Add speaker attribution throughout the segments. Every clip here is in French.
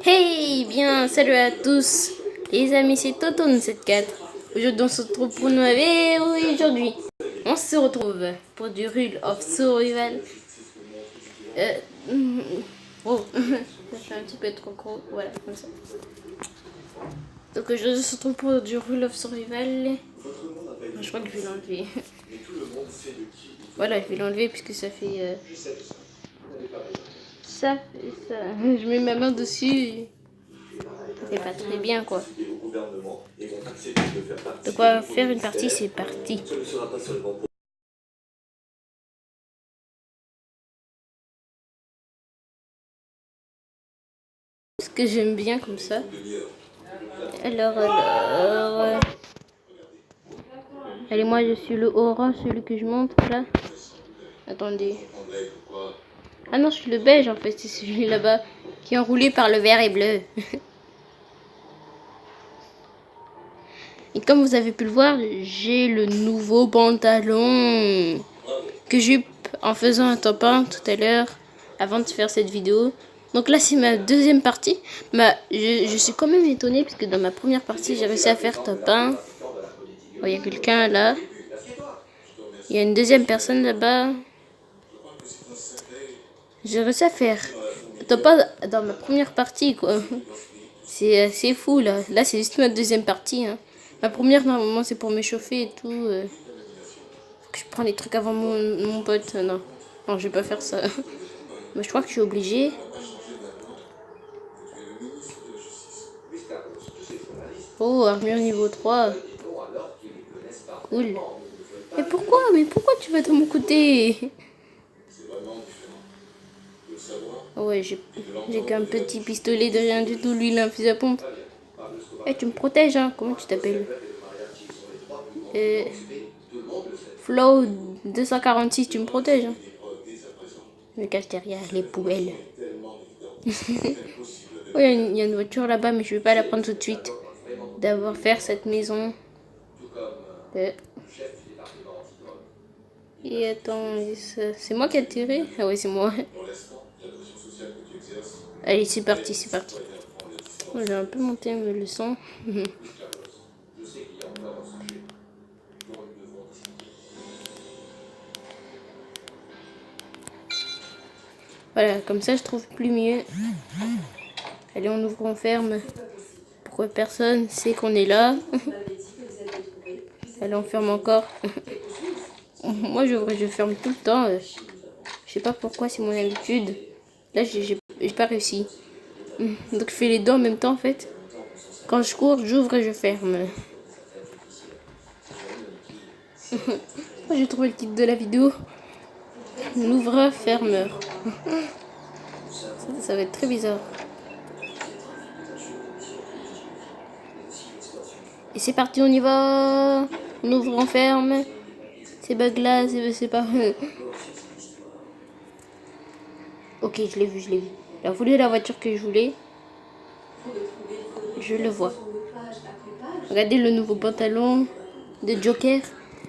Speaker 1: Hey, bien, salut à tous. Les amis, c'est Toto74. Aujourd'hui, on se retrouve pour une nouvelle vidéo. Aujourd'hui, on se retrouve pour du Rule of Survival. Euh, oh, ça fait un petit peu trop gros. Voilà, comme ça. Donc aujourd'hui, on se retrouve pour du Rule of Survival. Je crois que je vais l'enlever. Voilà, je vais l'enlever puisque ça fait... ça fait ça. Je mets ma main dessus. C'est pas très bien quoi. De quoi faire une partie, c'est parti. Ce que j'aime bien comme ça. Alors. Allez, moi je suis le orange, celui que je montre là. Attendez. Ah non, je suis le beige en fait, c'est celui là-bas qui est enroulé par le vert et bleu. Et comme vous avez pu le voir, j'ai le nouveau pantalon que j'ai eu en faisant un top 1 tout à l'heure avant de faire cette vidéo. Donc là c'est ma deuxième partie. Je suis quand même étonnée parce que dans ma première partie j'ai réussi à faire top 1. Oh, il y a quelqu'un là. Il y a une deuxième personne là-bas. J'ai réussi à faire top 1 dans ma première partie quoi. C'est fou là. Là c'est juste ma deuxième partie. Hein. Ma première normalement c'est pour m'échauffer et tout. Faut que je prends les trucs avant mon pote. Non. Non, je vais pas faire ça. Mais je crois que je suis obligée. Oh, armure niveau 3. Cool. Mais pourquoi tu vas de mon côté? Ouais, j'ai qu'un petit pistolet de rien du tout. Lui, il a un fusil à pompe. Eh, tu me protèges, hein? Comment tu t'appelles? Flow 246, tu me protèges, hein? Je me cache derrière les poubelles. Oh, il y a une voiture là-bas, mais je vais pas la prendre tout de suite. D'abord faire cette maison. Et attends, c'est moi qui ai tiré? Ah ouais, c'est moi. Allez, c'est parti, c'est parti. J'ai un peu monté le son. Voilà, comme ça je trouve plus mieux. Allez, on ouvre, on ferme. Pourquoi personne sait qu'on est là? Allez, on ferme encore. Moi, j'ouvre et je ferme tout le temps. Je sais pas pourquoi, c'est mon habitude. Là, j'ai pas réussi. Donc, je fais les deux en même temps, en fait. Quand je cours, j'ouvre et je ferme. Moi, j'ai trouvé le titre de la vidéo. L'ouvreur-fermeur. Ça va être très bizarre. Et c'est parti, on y va. On ouvre, on ferme. Ces bugs là, c'est pas... Ok, je l'ai vu. Il a voulu la voiture que je voulais. Je le vois. Regardez le nouveau pantalon de Joker.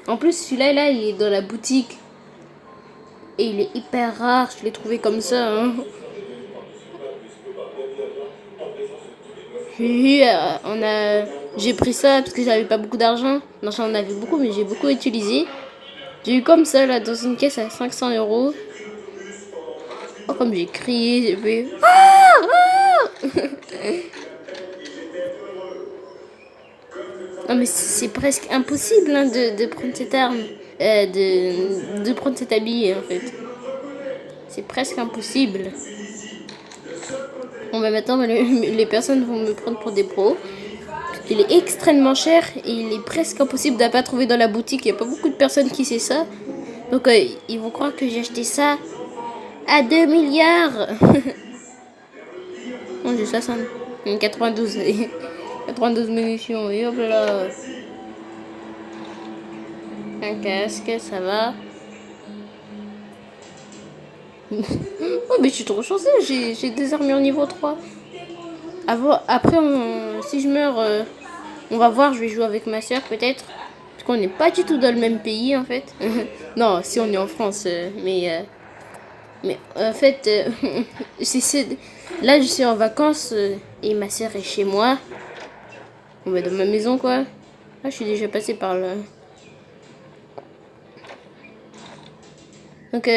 Speaker 1: En plus, celui-là, là, il est dans la boutique. Et il est hyper rare. Je l'ai trouvé comme ça. Hein. J'ai pris ça parce que j'avais pas beaucoup d'argent. Non, j'en avais beaucoup, mais j'ai beaucoup utilisé. J'ai eu comme ça, là, dans une caisse à 500 €. Oh, comme j'ai crié, j'ai fait... Non, mais c'est presque impossible hein, de prendre cette arme. De prendre cet habit, en fait. C'est presque impossible. Bon, bah maintenant, les personnes vont me prendre pour des pros. Il est extrêmement cher et il est presque impossible de ne pas trouver dans la boutique. Il n'y a pas beaucoup de personnes qui savent ça. Donc, ils vont croire que j'ai acheté ça à 2 milliards. Non, j'ai 60. 92. 92 munitions. Et hop là. Un casque, ça va. Oh, mais je suis trop chanceuse. J'ai des armures niveau 3. Après, si je meurs, on va voir. Je vais jouer avec ma soeur peut-être. Parce qu'on n'est pas du tout dans le même pays en fait. Non, si on est en France. Mais Mais en fait, là je suis en vacances et ma sœur est chez moi. On va dans ma maison quoi. Ah, je suis déjà passée par là. Donc,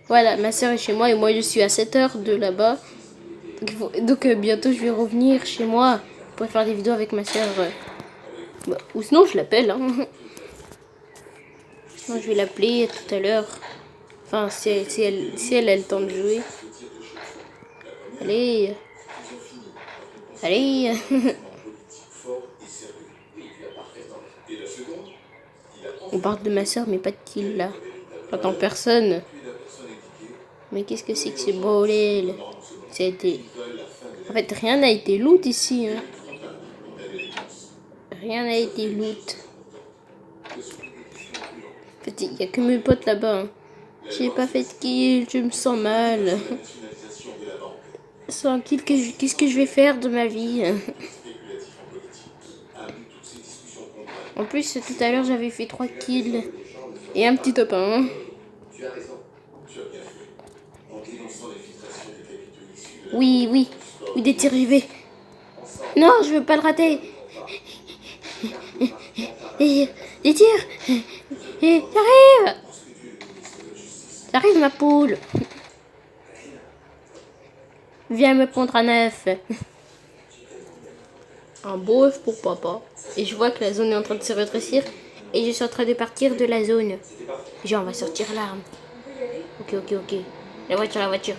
Speaker 1: voilà, ma sœur est chez moi et moi je suis à 7 heures de là-bas. Donc, bientôt je vais revenir chez moi pour faire des vidéos avec ma sœur. Ou sinon je l'appelle. Hein. Moi, je vais l'appeler tout à l'heure. Enfin, si elle a le temps de jouer. Allez. Allez. On parle de ma soeur, mais pas de kill là. J'entends personne. Mais qu'est-ce que c'est que ce bordel? Ça a été... En fait, rien n'a été loot ici. Hein. Rien n'a été loot. En fait, il n'y a que mes potes là-bas. Hein. J'ai pas fait de kill, je me sens mal. Sans kill, qu'est-ce que je vais faire de ma vie? En plus, tout à l'heure, j'avais fait 3 kills. Et un petit top 1. Oui, oui. Oui, des tirs JV. Non, je veux pas le rater. Des tirs. J'arrive. J'arrive, ma poule. Viens me prendre un œuf. Un beau œuf pour papa. Et je vois que la zone est en train de se rétrécir. Et je suis en train de partir de la zone. Genre, on va sortir l'arme. Ok. La voiture.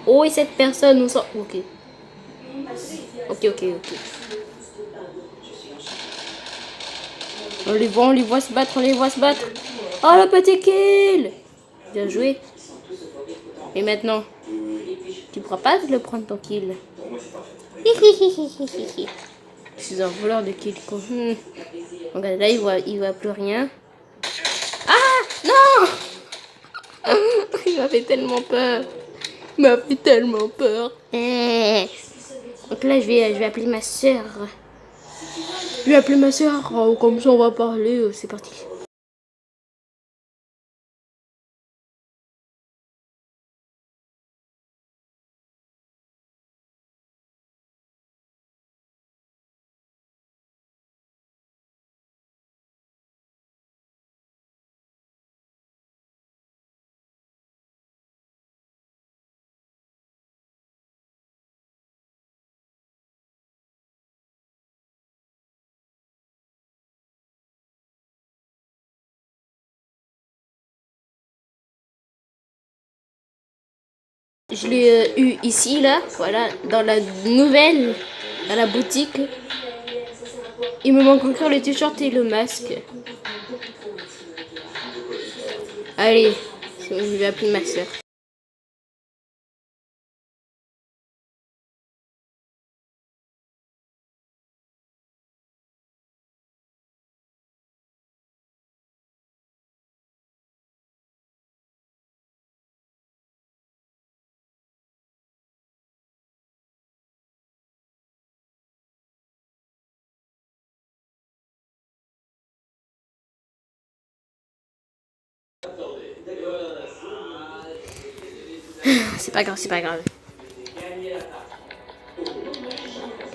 Speaker 1: Oh, et cette personne, on sort. Ok. On les voit se battre, Oh, le petit kill. Bien joué. Et maintenant, tu pourras pas le prendre ton kill. Je suis un voleur de kill. Regarde, là, il voit plus rien. Ah, non. Il m'a fait tellement peur. Donc là, je vais appeler ma soeur. Comme ça on va parler. C'est parti. Je l'ai eu ici, là, voilà, dans la nouvelle, dans la boutique. Il me manque encore le t-shirt et le masque. Allez, je vais appeler ma soeur. C'est pas grave.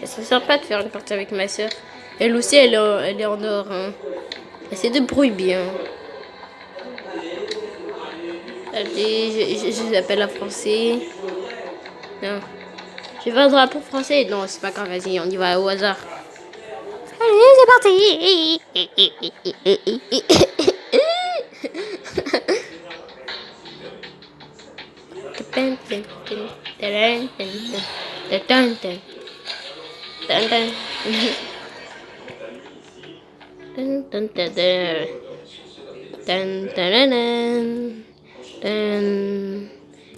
Speaker 1: Ça serait sympa de faire une partie avec ma soeur. Elle aussi, elle est en or. Hein. Elle se débrouille bien. Allez, je l'appelle en français. Non. Je veux un drapeau français. Non, c'est pas grave, vas-y, on y va au hasard. Allez, c'est parti. Je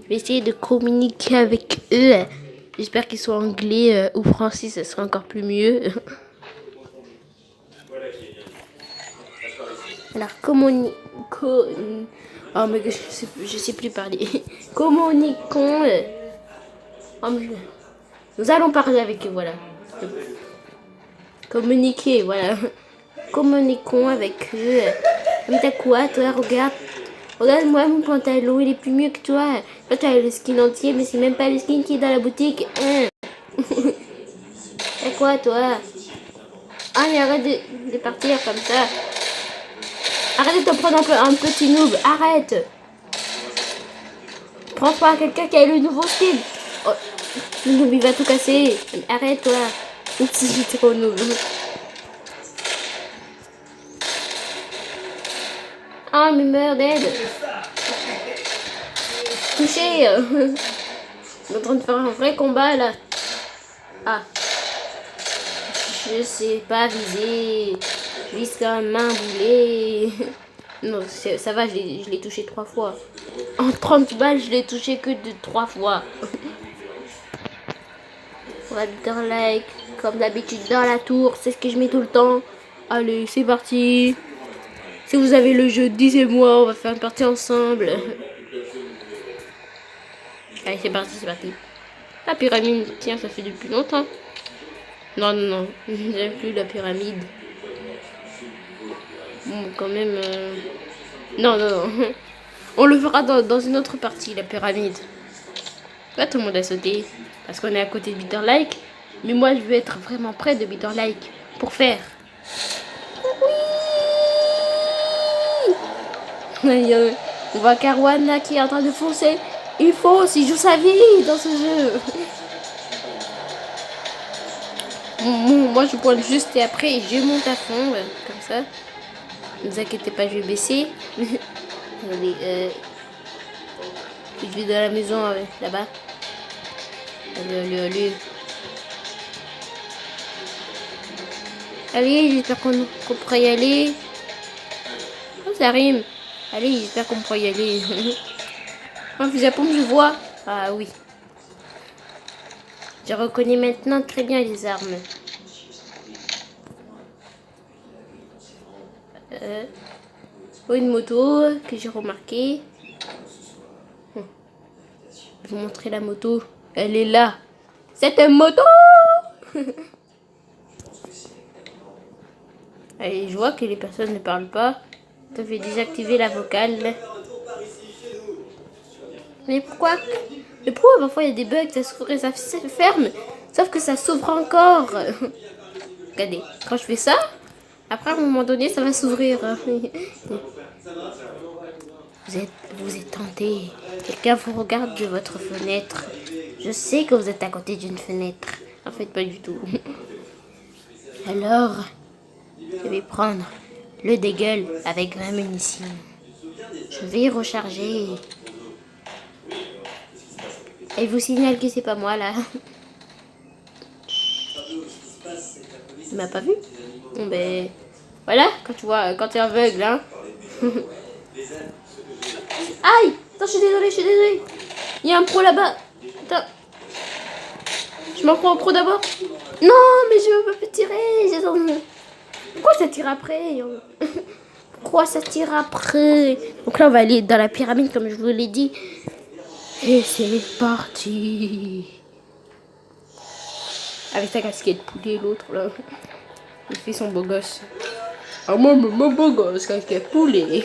Speaker 1: vais essayer de communiquer avec eux. J'espère qu'ils sont anglais ou français, ça serait encore plus mieux. Alors, oh, mais je sais plus parler. Communiquons. Nous allons parler avec eux, voilà. Communiquer, voilà. Communiquons avec eux. Mais t'as quoi, toi, regarde. Regarde-moi mon pantalon, il est plus mieux que toi. Toi, tu as le skin entier, mais c'est même pas le skin qui est dans la boutique. Hein. C'est quoi, toi? Ah, mais arrête de partir comme ça. Arrête de te prendre un petit noob. Arrête. Prends pas quelqu'un qui a le nouveau skin. Oh, le noob, il va tout casser. Arrête, toi. Oups, j'étais trop noob. Ah, mais meurs d'aide. Touché. On est en train de faire un vrai combat, là. Ah. Je sais pas viser. Je vise comme un boulet. Non, ça va, je l'ai touché 3 fois. En 30 balles, je l'ai touché que de 3 fois. Raptor like, comme d'habitude dans la tour, c'est ce que je mets tout le temps. Allez, c'est parti. Si vous avez le jeu, disez-moi, on va faire une partie ensemble. Allez, c'est parti, c'est parti. La pyramide, tiens, ça fait depuis longtemps. Non, non, non, j'aime plus la pyramide. Bon, quand même... Non, non, non. On le fera dans une autre partie, la pyramide. Là, tout le monde a sauté. Parce qu'on est à côté de Bitter Like. Mais moi, je veux être vraiment près de Bitter Like. Pour faire... On voit Karwan là qui est en train de foncer. Il fonce, il joue sa vie dans ce jeu. Moi, je pointe juste et après, je monte à fond. Comme ça. Ne vous inquiétez pas, je vais baisser. Allez, je vais dans la maison là-bas. Allez, allez, allez. Allez, j'espère qu'on pourra y aller. Oh, ça rime. Allez, j'espère qu'on pourra y aller. Un fusil à pompe, je vois. Ah oui. Je reconnais maintenant très bien les armes. Oh, une moto que j'ai remarqué. Je vais vous montrer la moto. Elle est là. C'est une moto. Allez, je vois que les personnes ne parlent pas. Je vais désactiver la vocale. Mais pourquoi? Mais pourquoi parfois il y a des bugs, ça s'ouvre et ça se ferme. Sauf que ça s'ouvre encore. Regardez, quand je fais ça, après à un moment donné, ça va s'ouvrir. Vous êtes tenté. Quelqu'un vous regarde de votre fenêtre. Je sais que vous êtes à côté d'une fenêtre. En fait, pas du tout. Alors, je vais prendre le dégueule avec ma munition. Je vais recharger. Et je vous signale que c'est pas moi là. Il m'a pas vu. Bon ben voilà, quand tu vois, quand t'es aveugle, hein. Aïe! Attends, je suis désolée, je suis désolée. Il y a un pro là-bas. Attends. Je m'en prends au pro d'abord. Non, mais je veux pas tirer. Pourquoi ça tire après? Pourquoi ça tire après? Donc là, on va aller dans la pyramide, comme je vous l'ai dit. Et c'est parti. Avec sa casquette poulet, l'autre là. Il fait son beau gosse. Ah, moi, mon beau gosse, casquette poulet.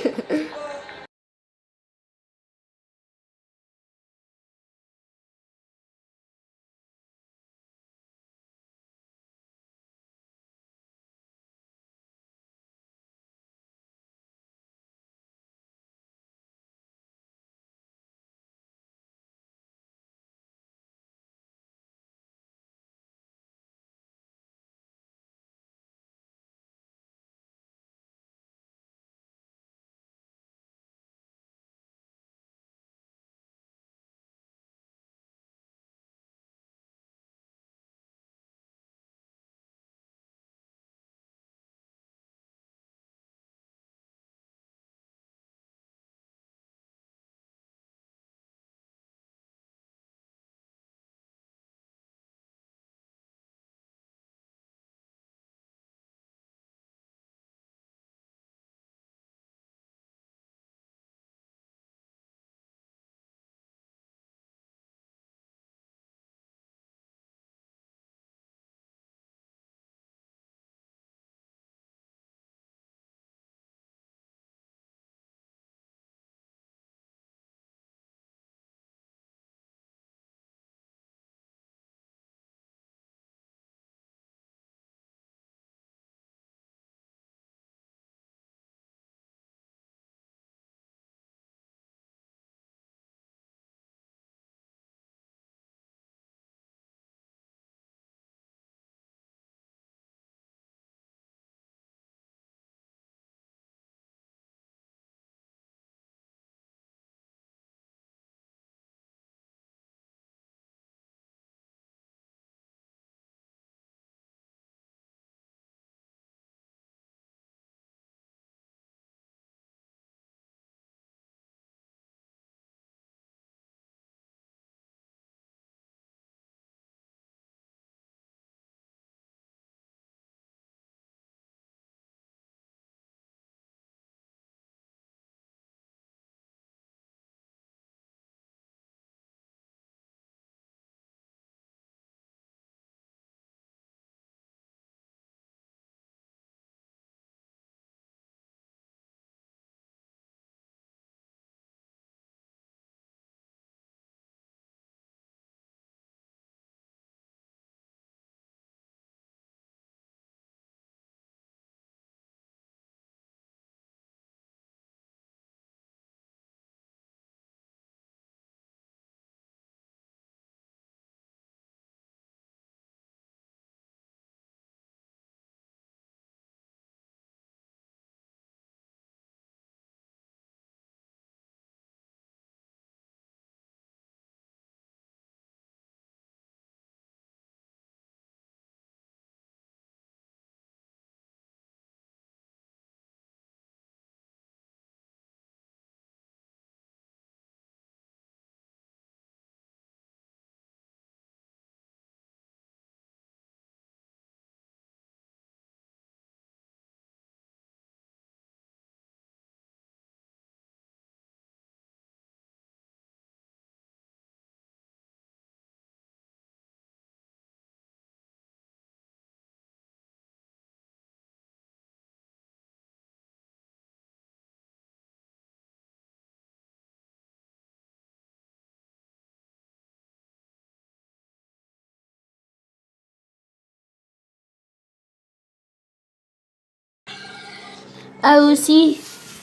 Speaker 1: Ah aussi,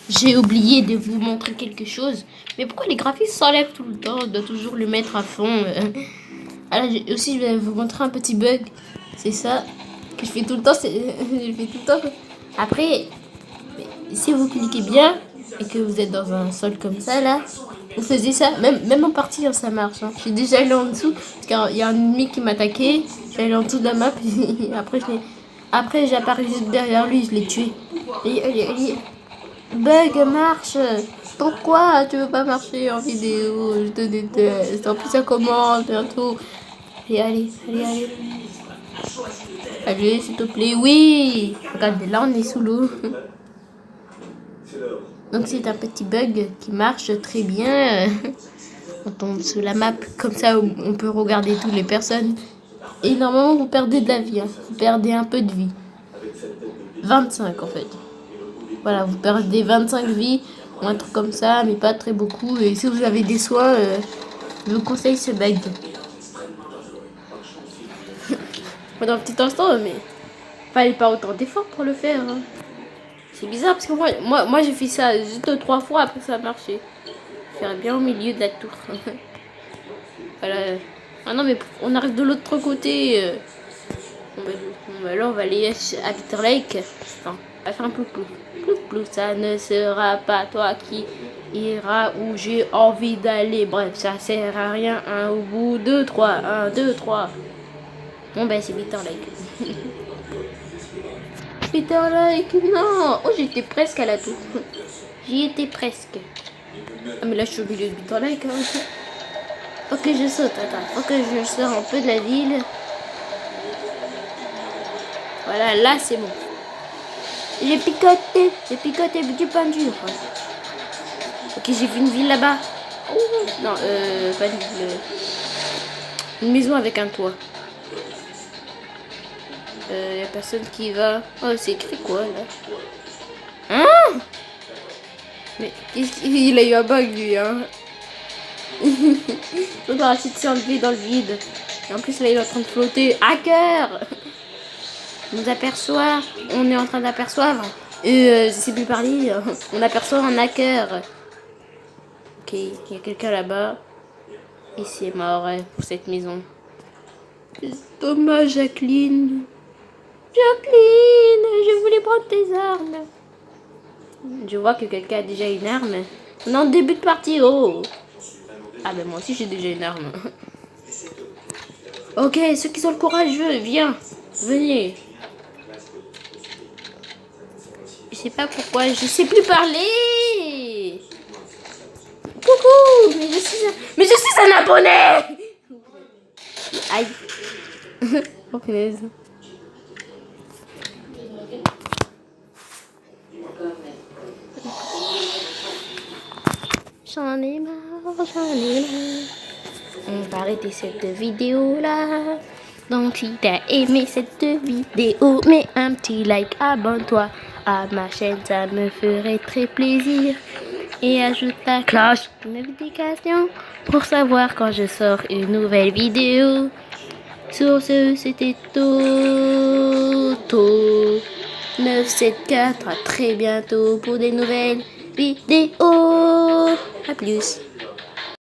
Speaker 1: j'ai oublié de vous montrer quelque chose. Mais pourquoi les graphismes s'enlèvent tout le temps? On doit toujours le mettre à fond. Alors aussi, je vais vous montrer un petit bug. C'est ça que je fais tout le temps. Je fais tout le temps. Après, si vous cliquez bien et que vous êtes dans un sol comme ça là, vous faisiez ça. Même en partie, hein, ça marche. Hein. Je suis déjà allé en dessous parce qu'il y a un ennemi qui m'a attaqué. Je suis allé en dessous de la map. Et après, j'ai apparu juste derrière lui. Je l'ai tué. Et bug marche. Pourquoi tu veux pas marcher en vidéo? Je te déteste. En plus, ça commence bientôt. Allez. Allez, s'il te plaît. Oui. Regardez, là, on est sous l'eau. Donc, c'est un petit bug qui marche très bien. On tombe sous la map. Comme ça, on peut regarder toutes les personnes. Et normalement, vous perdez de la vie. Hein. Vous perdez un peu de vie. 25 en fait. Voilà, vous perdez 25 vies ou un truc comme ça, mais pas très beaucoup. Et si vous avez des soins, je vous conseille ce bug. Pendant un petit instant, mais fallait pas autant d'efforts pour le faire. Hein. C'est bizarre parce que moi j'ai fait ça juste 3 fois après ça a marché. Faire bien au milieu de la tour. Voilà. Ah non, mais on arrive de l'autre côté. Alors on va aller à Bitter Lake. Enfin, on va faire un plou-plou. Plou-plou, ça ne sera pas toi qui ira où j'ai envie d'aller. Bref, ça sert à rien. Un au bout, 2, 3. 1, 2, 3. Bon, ben c'est Bitter Lake. Bitter Lake, non. Oh, j'étais presque à la tour. J'y étais presque. Ah, mais là, je suis au milieu de Bitter Lake. Hein. Faut que je saute, attends. Faut que je sors un peu de la ville. Voilà, là, c'est bon. J'ai picoté du peinture. Ok, j'ai vu une ville là-bas. Non, pas une ville. Une maison avec un toit. Y a personne qui va. Oh, c'est écrit quoi là? Hein? Mais il a eu un bug lui, hein. Le parachute s'est enlevé dans le vide. Et en plus là, il est en train de flotter. Hacker! On nous aperçoit. On est en train d'apercevoir. Je sais plus parler. On aperçoit un hacker. Ok, il y a quelqu'un là-bas. Et c'est mort pour cette maison. Dommage, Jacqueline. Jacqueline, je voulais prendre tes armes. Je vois que quelqu'un a déjà une arme. On est en début de partie. Oh. Ah ben moi aussi j'ai déjà une arme. Ok, ceux qui sont le courageux, viens. Venez. Je sais pas pourquoi, je sais plus parler. Coucou, mais je suis un abonné. Aïe. Oh punaise. J'en ai marre. On va arrêter cette vidéo là. Donc si t'as aimé cette vidéo, mets un petit like, abonne-toi à ma chaîne, ça me ferait très plaisir. Et ajoute la cloche de notification pour savoir quand je sors une nouvelle vidéo. Sur ce, c'était Toto 974. À très bientôt pour des nouvelles vidéos. A plus.